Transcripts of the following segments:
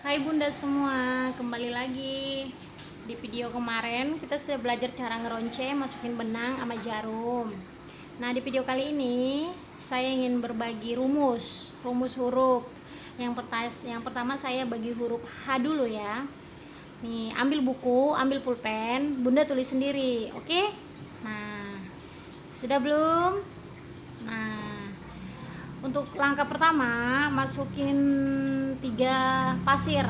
Hai bunda semua, kembali lagi. Di video kemarin kita sudah belajar cara ngeronce, masukin benang sama jarum. Nah di video kali ini saya ingin berbagi rumus huruf. Yang pertama saya bagi huruf H dulu ya. Nih ambil buku, ambil pulpen, bunda tulis sendiri, oke? Nah sudah belum? Nah untuk langkah pertama, masukin 3 pasir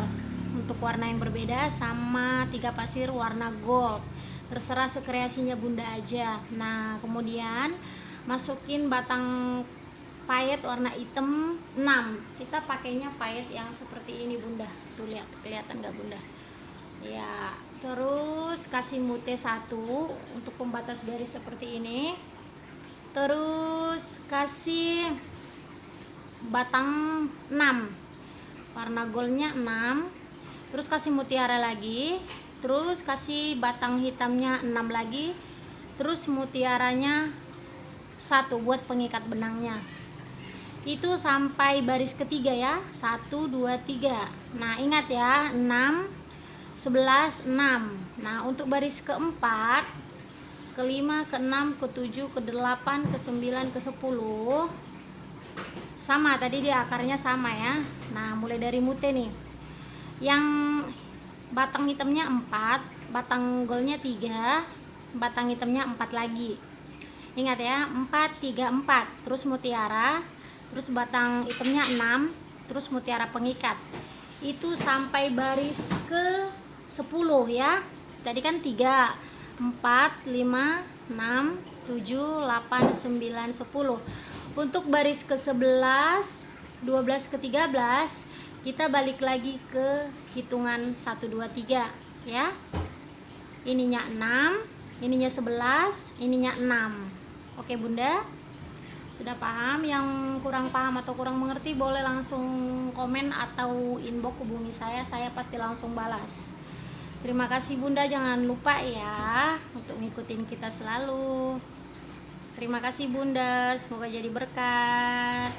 untuk warna yang berbeda sama 3 pasir warna gold. Terserah sekreasinya bunda aja. Nah, kemudian masukin batang payet warna hitam 6. Kita pakainya payet yang seperti ini bunda. Tuh lihat, kelihatan nggak bunda? Ya, terus kasih mute 1 untuk pembatas garis seperti ini. Terus kasih batang 6 warna goldnya 6, terus kasih mutiara lagi, terus kasih batang hitamnya 6 lagi, terus mutiaranya 1 buat pengikat benangnya. Itu sampai baris ketiga ya, 1 2 3. Nah ingat ya, 6 11 6. Nah untuk baris keempat, kelima, keenam, ketujuh, ke-8, ke-9, ke-10 sama, tadi dia akarnya sama ya. Nah mulai dari mute nih, yang batang hitamnya 4, batang goldnya 3, batang hitamnya 4 lagi. Ingat ya, 4 3 4, terus mutiara, terus batang hitamnya 6, terus mutiara pengikat. Itu sampai baris ke 10 ya. Tadi kan 3 4 5 6 7 8 9 10. Untuk baris ke-11, 12, ke-13 kita balik lagi ke hitungan 1 2 3 ya. Ininya 6, ininya 11, ininya 6. Oke bunda, sudah paham? Yang kurang paham atau kurang mengerti boleh langsung komen atau inbox hubungi saya pasti langsung balas. Terima kasih bunda, jangan lupa ya untuk ngikutin kita selalu. Terima kasih bunda, semoga jadi berkat.